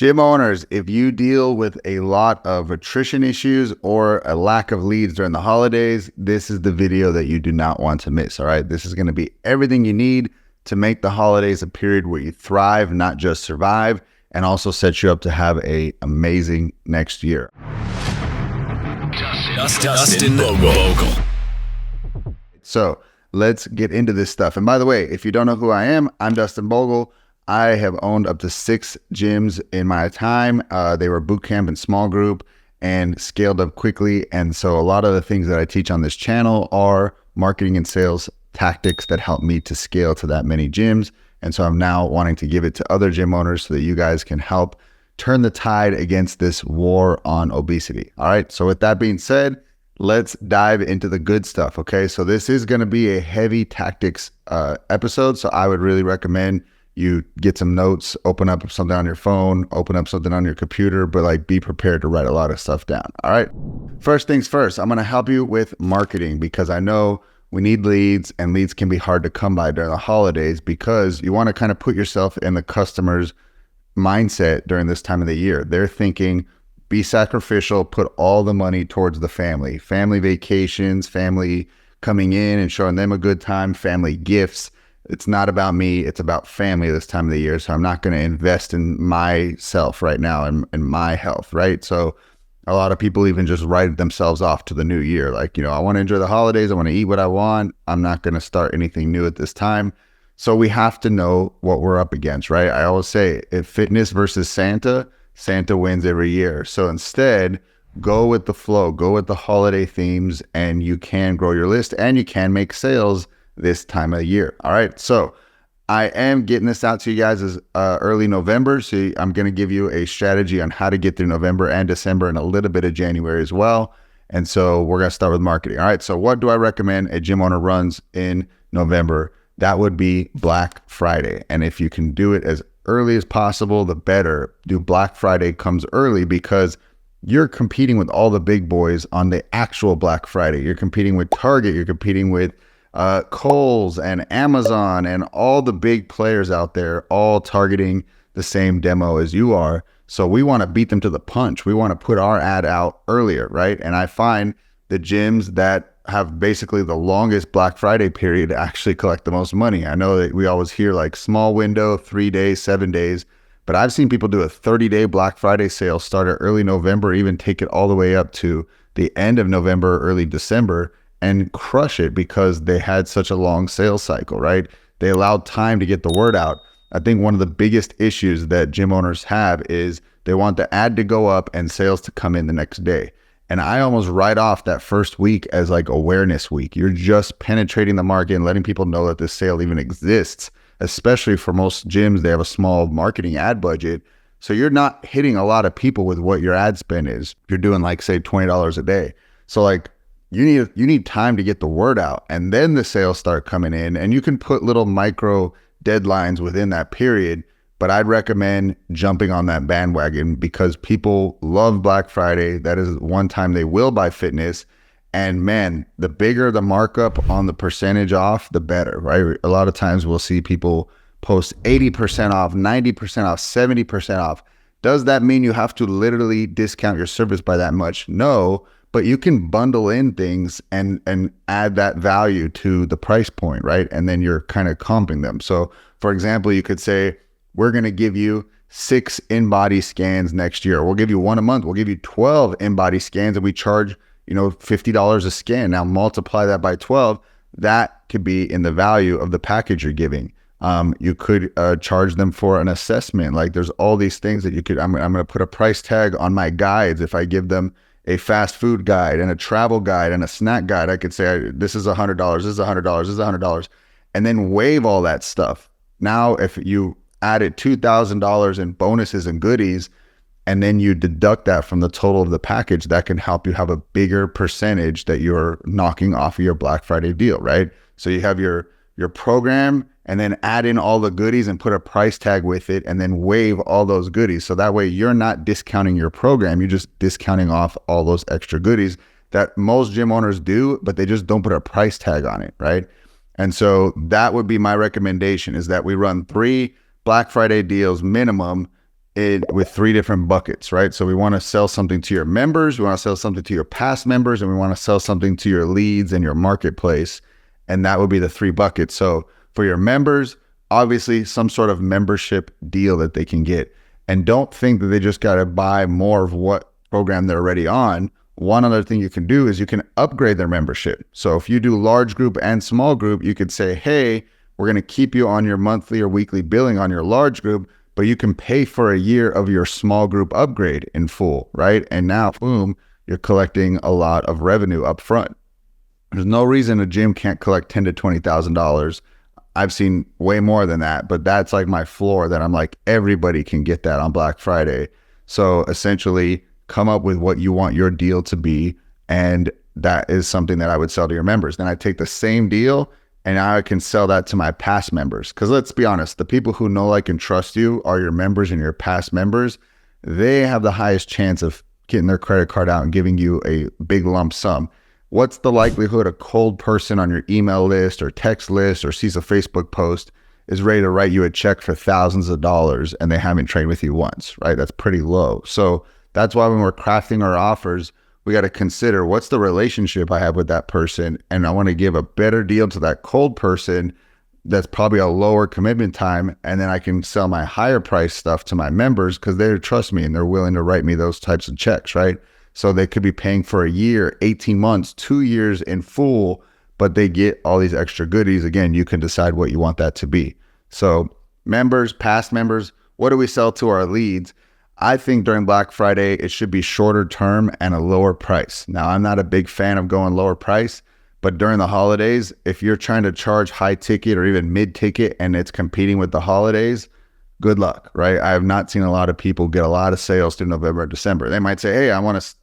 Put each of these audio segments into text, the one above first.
Gym owners, if you deal with a lot of attrition issues or a lack of leads during the holidays, this is the video that you do not want to miss, all right? This is going to be everything you need to make the holidays a period where you thrive, not just survive, and also set you up to have an amazing next year. Dustin Bogle. So let's get into this stuff. And by the way, if you don't know who I am, I'm Dustin Bogle. I have owned up to 6 gyms in my time. They were boot camp and small group and scaled up quickly. And so a lot of the things that I teach on this channel are marketing and sales tactics that help me to scale to that many gyms. And so I'm now wanting to give it to other gym owners so that you guys can help turn the tide against this war on obesity. All right. So with that being said, let's dive into the good stuff. Okay. So this is going to be a heavy tactics episode. So I would really recommend you get some notes, open up something on your phone, open up something on your computer, but like be prepared to write a lot of stuff down. All right. First things first, I'm going to help you with marketing because I know we need leads and leads can be hard to come by during the holidays because you want to kind of put yourself in the customer's mindset during this time of the year. They're thinking, be sacrificial, put all the money towards the family vacations, family coming in and showing them a good time, family gifts. It's not about me. It's about family this time of the year. So I'm not going to invest in myself right now and my health, right? So a lot of people even just write themselves off to the new year. Like, I want to enjoy the holidays. I want to eat what I want. I'm not going to start anything new at this time. So we have to know what we're up against, right? I always say if fitness versus Santa, Santa wins every year. So instead, go with the flow, go with the holiday themes, and you can grow your list and you can make sales this time of year. All right. So I am getting this out to you guys as early November. So I'm going to give you a strategy on how to get through November and December and a little bit of January as well. And so we're going to start with marketing. All right. So what do I recommend a gym owner runs in November? That would be Black Friday. And if you can do it as early as possible, the better. Do Black Friday comes early because you're competing with all the big boys on the actual Black Friday. You're competing with Target. You're competing with Kohl's and Amazon and all the big players out there, all targeting the same demo as you are. So we want to beat them to the punch. We want to put our ad out earlier, right? And I find the gyms that have basically the longest Black Friday period actually collect the most money. I know that we always hear like small window, 3 days, 7 days, but I've seen people do a 30-day Black Friday sale, start at early November, even take it all the way up to the end of November, early December, and crush it because they had such a long sales cycle, right? They allowed time to get the word out. I think one of the biggest issues that gym owners have is they want the ad to go up and sales to come in the next day. And I almost write off that first week as like awareness week. You're just penetrating the market and letting people know that this sale even exists, especially for most gyms. They have a small marketing ad budget. So you're not hitting a lot of people with what your ad spend is. You're doing like, say, $20 a day. So like, you need time to get the word out and then the sales start coming in and you can put little micro deadlines within that period. But I'd recommend jumping on that bandwagon because people love Black Friday. That is one time they will buy fitness. And man, the bigger the markup on the percentage off, the better, right? A lot of times we'll see people post 80% off, 90% off, 70% off. Does that mean you have to literally discount your service by that much? No. But you can bundle in things and add that value to the price point, right? And then you're kind of comping them. So for example, you could say, we're going to give you 6 in-body scans next year. We'll give you 1 a month. We'll give you 12 in-body scans and we charge, $50 a scan. Now multiply that by 12. That could be in the value of the package you're giving. You could charge them for an assessment. Like there's all these things that you could, I'm going to put a price tag on my guides. If I give them a fast food guide and a travel guide and a snack guide, I could say, this is $100, this is $100, this is $100, and then waive all that stuff. Now, if you added $2,000 in bonuses and goodies, and then you deduct that from the total of the package, that can help you have a bigger percentage that you're knocking off of your Black Friday deal, right? So you have your program and then add in all the goodies and put a price tag with it and then waive all those goodies. So that way you're not discounting your program. You're just discounting off all those extra goodies that most gym owners do, but they just don't put a price tag on it, right? And so that would be my recommendation is that we run 3 Black Friday deals minimum with three different buckets, right? So we want to sell something to your members, we want to sell something to your past members, and we want to sell something to your leads and your marketplace. And that would be the three buckets. So for your members, obviously some sort of membership deal that they can get. And don't think that they just got to buy more of what program they're already on. One other thing you can do is you can upgrade their membership. So if you do large group and small group, you could say, hey, we're going to keep you on your monthly or weekly billing on your large group, but you can pay for a year of your small group upgrade in full, right? And now, boom, you're collecting a lot of revenue up front. There's no reason a gym can't collect $10,000 to $20,000. I've seen way more than that, but that's like my floor that I'm like, everybody can get that on Black Friday. So essentially come up with what you want your deal to be. And that is something that I would sell to your members. Then I take the same deal and now I can sell that to my past members. Because let's be honest, the people who know, like, and trust you are your members and your past members. They have the highest chance of getting their credit card out and giving you a big lump sum. What's the likelihood a cold person on your email list or text list or sees a Facebook post is ready to write you a check for thousands of dollars and they haven't trained with you once, right? That's pretty low. So that's why when we're crafting our offers, we got to consider what's the relationship I have with that person. And I want to give a better deal to that cold person that's probably a lower commitment time. And then I can sell my higher price stuff to my members because they trust me and they're willing to write me those types of checks, right? So they could be paying for a year, 18 months, 2 years in full, but they get all these extra goodies. Again, you can decide what you want that to be. So members, past members, what do we sell to our leads? I think during Black Friday, it should be shorter term and a lower price. Now, I'm not a big fan of going lower price, but during the holidays, if you're trying to charge high ticket or even mid ticket and it's competing with the holidays, good luck, right? I have not seen a lot of people get a lot of sales through November and December. They might say, hey, I want to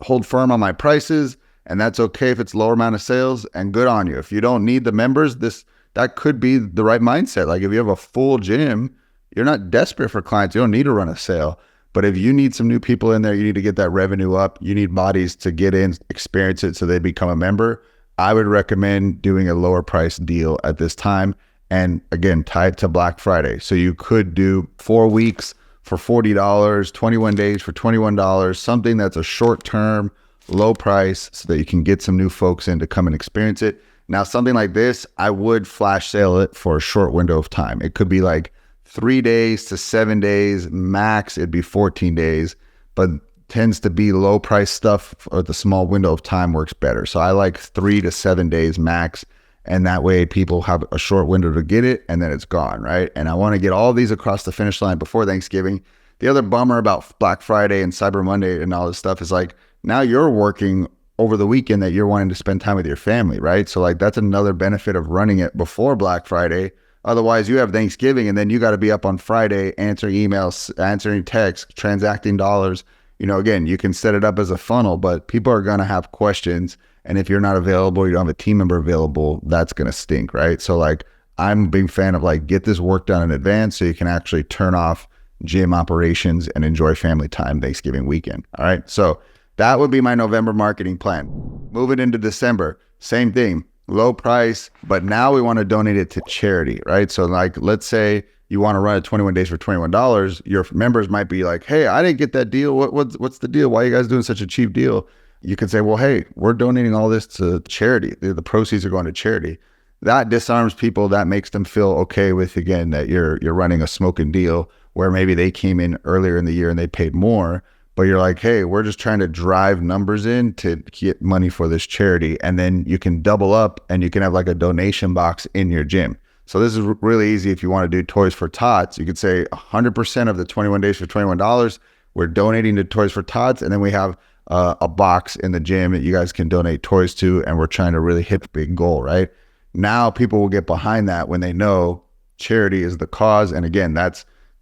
hold firm on my prices, and that's okay if it's lower amount of sales, and good on you. If you don't need the members, that could be the right mindset. Like if you have a full gym, you're not desperate for clients. You don't need to run a sale. But if you need some new people in there, you need to get that revenue up. You need bodies to get in, experience it so they become a member. I would recommend doing a lower price deal at this time. And again, tied to Black Friday. So you could do 4 weeks for $40, 21 days for $21, something that's a short term, low price so that you can get some new folks in to come and experience it. Now, something like this, I would flash sale it for a short window of time. It could be like 3 days to 7 days, max it'd be 14 days, but tends to be low price stuff or the small window of time works better. So I like 3 to 7 days max. And that way people have a short window to get it and then it's gone, right? And I want to get all these across the finish line before Thanksgiving. The other bummer about Black Friday and Cyber Monday and all this stuff is like, now you're working over the weekend that you're wanting to spend time with your family, right? So like that's another benefit of running it before Black Friday. Otherwise you have Thanksgiving and then you got to be up on Friday, answering emails, answering texts, transacting dollars. You know, again, you can set it up as a funnel, but people are going to have questions. And if you're not available, you don't have a team member available, that's going to stink, right? So like, I'm a big fan of like, get this work done in advance so you can actually turn off gym operations and enjoy family time Thanksgiving weekend. All right. So that would be my November marketing plan. Moving into December, same thing, low price, but now we want to donate it to charity, right? So like, let's say you want to run it 21 days for $21. Your members might be like, hey, I didn't get that deal. What's the deal? Why are you guys doing such a cheap deal? You could say, well, hey, we're donating all this to charity. The proceeds are going to charity. That disarms people. That makes them feel okay with, again, that you're running a smoking deal where maybe they came in earlier in the year and they paid more, but you're like, hey, we're just trying to drive numbers in to get money for this charity. And then you can double up and you can have like a donation box in your gym. So this is really easy. If you want to do Toys for Tots, you could say 100% of the 21 days for $21, we're donating to Toys for Tots. And then we have a box in the gym that you guys can donate toys to, and we're trying to really hit the big goal, right? Now people will get behind that when they know charity is the cause. And again,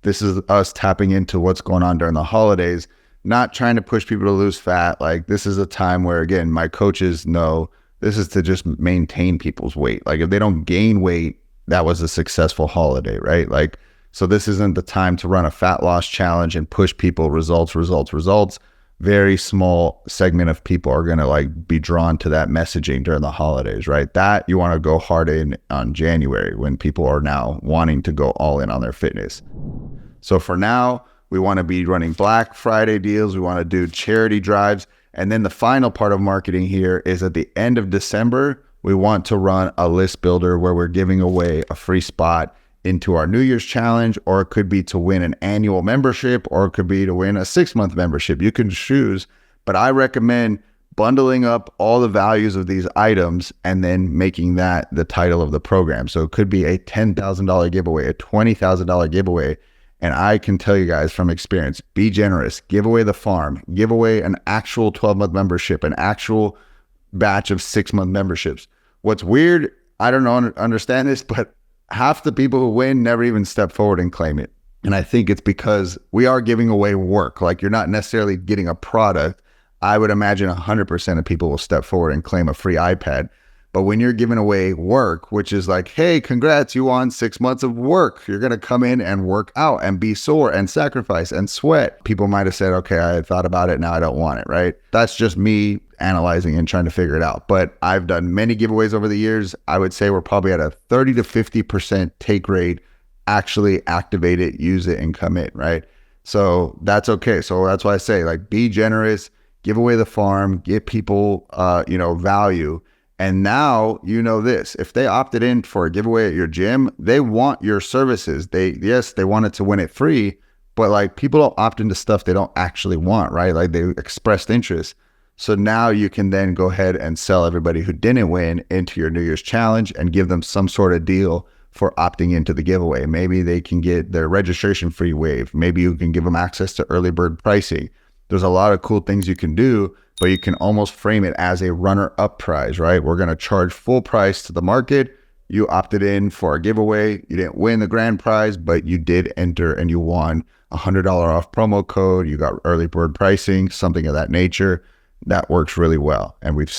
this is us tapping into what's going on during the holidays, not trying to push people to lose fat. Like this is a time where, again, my coaches know this is to just maintain people's weight. Like if they don't gain weight, that was a successful holiday, right? Like, so this isn't the time to run a fat loss challenge and push people results. Very small segment of people are going to like be drawn to that messaging during the holidays, right? That you want to go hard in on January when people are now wanting to go all in on their fitness. So for now, We want to be running Black Friday deals. We want to do charity drives. And then the final part of marketing here is at the end of December, we want to run a list builder where we're giving away a free spot into our New Year's challenge, or it could be to win an annual membership, or it could be to win a 6-month membership. You can choose, but I recommend bundling up all the values of these items and then making that the title of the program. So it could be a $10,000 giveaway, a $20,000 giveaway. And I can tell you guys from experience, be generous, give away the farm, give away an actual 12-month membership, an actual batch of 6-month memberships. What's weird, I don't know, understand this, but half the people who win never even step forward and claim it. And I think it's because we are giving away work. Like, you're not necessarily getting a product. I would imagine 100% of people will step forward and claim a free iPad. But when you're giving away work, which is like, hey, congrats, you won 6 months of work. You're going to come in and work out and be sore and sacrifice and sweat. People might have said, okay, I had thought about it. Now I don't want it, right? That's just me analyzing and trying to figure it out. But I've done many giveaways over the years. I would say we're probably at a 30 to 50% take rate. Actually activate it, use it, and commit, right? So that's okay. So that's why I say, like, be generous, give away the farm, give people, value. And now, this, if they opted in for a giveaway at your gym, they want your services. They wanted to win it free, but like, people don't opt into stuff they don't actually want, right? Like, they expressed interest. So now you can then go ahead and sell everybody who didn't win into your New Year's challenge and give them some sort of deal for opting into the giveaway. Maybe they can get their registration fee waived. Maybe you can give them access to early bird pricing. There's a lot of cool things you can do, but you can almost frame it as a runner-up prize, right? We're going to charge full price to the market. You opted in for a giveaway. You didn't win the grand prize, but you did enter and you won a $100 off promo code. You got early bird pricing, something of that nature. That works really well. And we've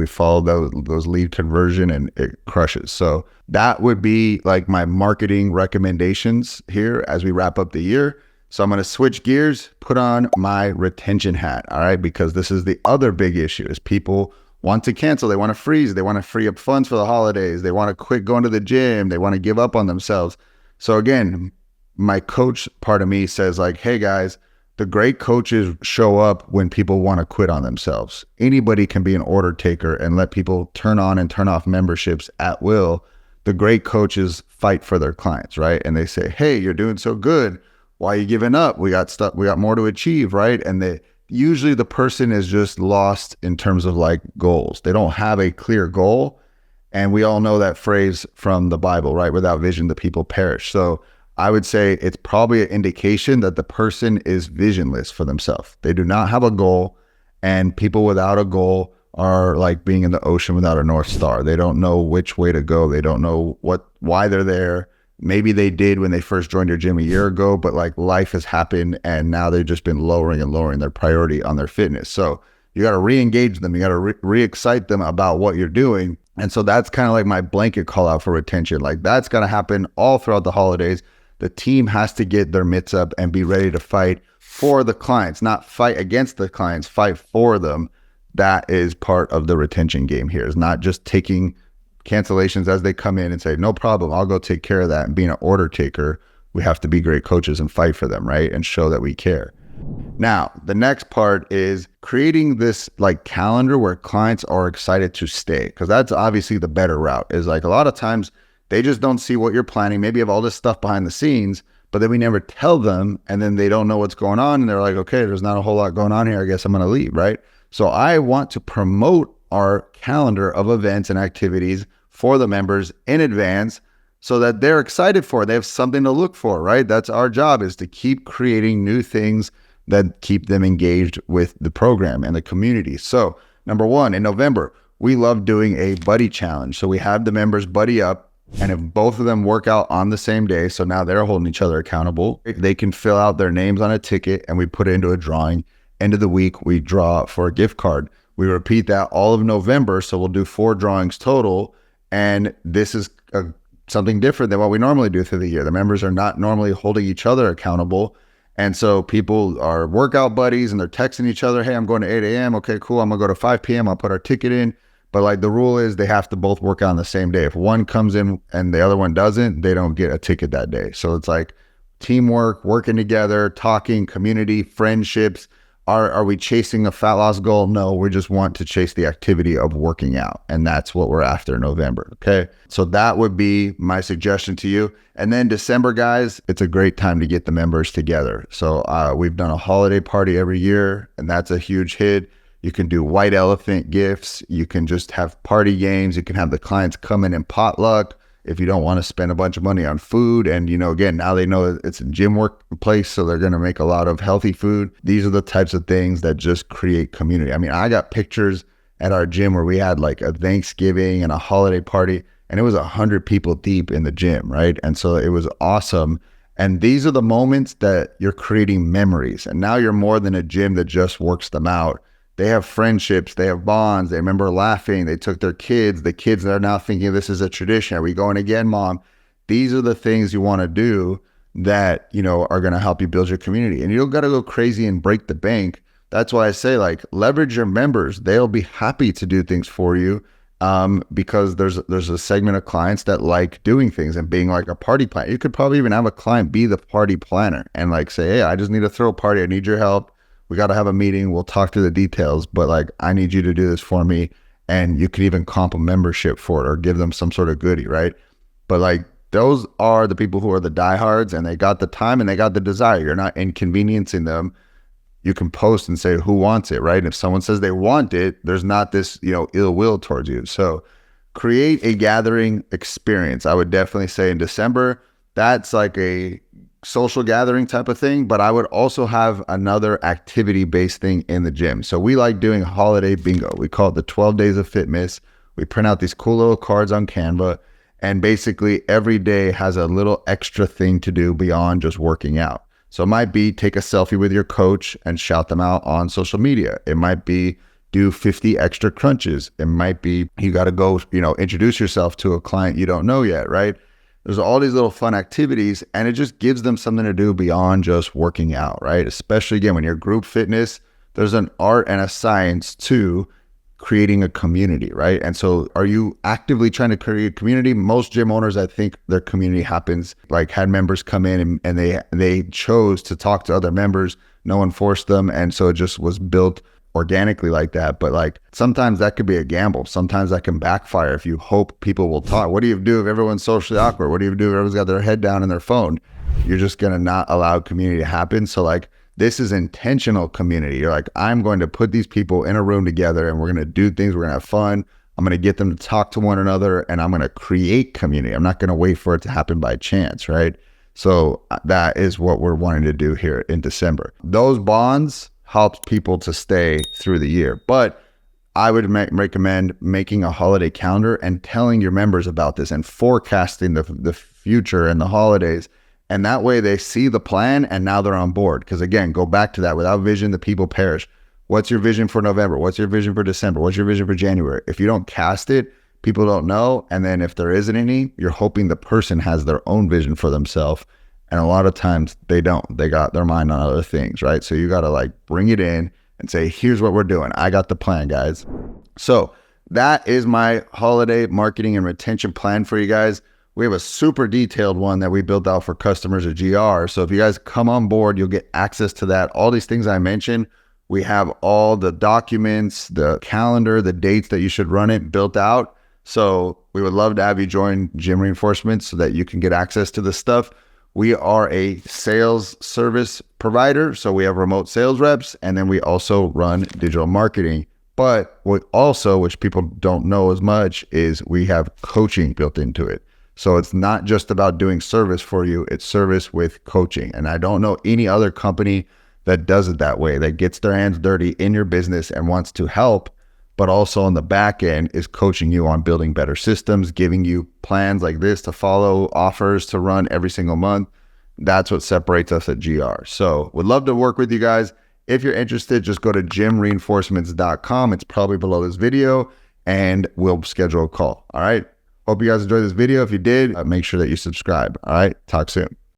followed those lead conversion, and it crushes. So that would be like my marketing recommendations here as we wrap up the year. So I'm going to switch gears, put on my retention hat, all right? Because this is the other big issue is people want to cancel. They want to freeze. They want to free up funds for the holidays. They want to quit going to the gym. They want to give up on themselves. So again, my coach part of me says like, hey guys, the great coaches show up when people want to quit on themselves. Anybody can be an order taker and let people turn on and turn off memberships at will. The great coaches fight for their clients, right? And they say, hey, you're doing so good. Why are you giving up? We got more to achieve, right? And usually the person is just lost in terms of like goals. They don't have a clear goal. And we all know that phrase from the Bible, right? Without vision, the people perish. So I would say it's probably an indication that the person is visionless for themselves. They do not have a goal, and people without a goal are like being in the ocean without a North Star. They don't know which way to go. They don't know why they're there. Maybe they did when they first joined your gym a year ago, but like life has happened and now they've just been lowering and lowering their priority on their fitness. So you got to re-engage them. You got to re-excite them about what you're doing. And so that's kind of like my blanket call out for retention. Like, that's going to happen all throughout the holidays. The team has to get their mitts up and be ready to fight for the clients, not fight against the clients, fight for them. That is part of the retention game here. It's not just taking cancellations as they come in and say, no problem, I'll go take care of that. And being an order taker, we have to be great coaches and fight for them, right? And show that we care. Now, the next part is creating this like calendar where clients are excited to stay, because that's obviously the better route. Is like, a lot of times they just don't see what you're planning. Maybe you have all this stuff behind the scenes, but then we never tell them, and then they don't know what's going on, and they're like, okay, there's not a whole lot going on here. I guess I'm going to leave, right? So I want to promote our calendar of events and activities for the members in advance so that they're excited for it. They have something to look for, right? That's our job, is to keep creating new things that keep them engaged with the program and the community. So number one, in November, we love doing a buddy challenge. So we have the members buddy up, and if both of them work out on the same day, so now they're holding each other accountable, they can fill out their names on a ticket and we put it into a drawing. End of the week, we draw for a gift card. We repeat that all of November. So we'll do 4 drawings total. And this is something different than what we normally do through the year. The members are not normally holding each other accountable. And so people are workout buddies and they're texting each other, hey, I'm going to 8 a.m. Okay, cool. I'm going to go to 5 p.m. I'll put our ticket in. But like, the rule is they have to both work out on the same day. If one comes in and the other one doesn't, they don't get a ticket that day. So it's like, teamwork, working together, talking, community, friendships. Are we chasing a fat loss goal? No, we just want to chase the activity of working out. And that's what we're after in November. Okay. So that would be my suggestion to you. And then December, guys, it's a great time to get the members together. So we've done a holiday party every year, and that's a huge hit. You can do white elephant gifts. You can just have party games. You can have the clients come in and potluck if you don't want to spend a bunch of money on food. And, again, now they know it's a gym workplace, so they're going to make a lot of healthy food. These are the types of things that just create community. I mean, I got pictures at our gym where we had like a Thanksgiving and a holiday party, and it was 100 people deep in the gym, right? And so it was awesome. And these are the moments that you're creating memories. And now you're more than a gym that just works them out. They have friendships, they have bonds, they remember laughing, they took their kids, the kids are now thinking this is a tradition. Are we going again, mom? These are the things you want to do that, are going to help you build your community. And you don't got to go crazy and break the bank. That's why I say, like, leverage your members. They'll be happy to do things for you because there's a segment of clients that like doing things and being like a party planner. You could probably even have a client be the party planner and like say, hey, I just need to throw a party. I need your help. We got to have a meeting. We'll talk through the details, but like, I need you to do this for me. And you could even comp a membership for it or give them some sort of goodie, right? But like, those are the people who are the diehards, and they got the time and they got the desire. You're not inconveniencing them. You can post and say, who wants it, right? And if someone says they want it, there's not this, ill will towards you. So create a gathering experience. I would definitely say in December, that's like a social gathering type of thing, but I would also have another activity-based thing in the gym. So we like doing holiday bingo. We call it the 12 days of fitness. We print out these cool little cards on Canva, and basically every day has a little extra thing to do beyond just working out. So it might be take a selfie with your coach and shout them out on social media. It might be do 50 extra crunches. It might be you got to go, introduce yourself to a client you don't know yet, right? There's all these little fun activities, and it just gives them something to do beyond just working out, right? Especially, again, when you're group fitness, there's an art and a science to creating a community, right? And so are you actively trying to create a community? Most gym owners, I think their community happens, like had members come in and they chose to talk to other members. No one forced them. And so it just was built organically like that. But like sometimes that could be a gamble. Sometimes that can backfire if you hope people will talk. What do you do if everyone's socially awkward? What do you do if everyone's got their head down in their phone? You're just going to not allow community to happen. So like this is intentional community. You're like, I'm going to put these people in a room together and we're going to do things. We're going to have fun. I'm going to get them to talk to one another, and I'm going to create community. I'm not going to wait for it to happen by chance, right? So that is what we're wanting to do here in December. Those bonds helps people to stay through the year. But I would recommend making a holiday calendar and telling your members about this and forecasting the future and the holidays. And that way they see the plan and now they're on board. Because again, go back to that. Without vision, the people perish. What's your vision for November? What's your vision for December? What's your vision for January? If you don't cast it, people don't know. And then if there isn't any, you're hoping the person has their own vision for themselves. And a lot of times they don't. They got their mind on other things, right? So you got to like bring it in and say, here's what we're doing. I got the plan, guys. So that is my holiday marketing and retention plan for you guys. We have a super detailed one that we built out for customers at GR. So if you guys come on board, you'll get access to that. All these things I mentioned, we have all the documents, the calendar, the dates that you should run it built out. So we would love to have you join Gym Reinforcement so that you can get access to this stuff. We are a sales service provider, so we have remote sales reps, and then we also run digital marketing. But we also, which people don't know as much, is we have coaching built into it. So it's not just about doing service for you, it's service with coaching. And I don't know any other company that does it that way, that gets their hands dirty in your business and wants to help, but also on the back end is coaching you on building better systems, giving you plans like this to follow, offers to run every single month. That's what separates us at GR. So would love to work with you guys. If you're interested, just go to gymreinforcements.com. It's probably below this video, and we'll schedule a call. All right. Hope you guys enjoyed this video. If you did, make sure that you subscribe. All right. Talk soon.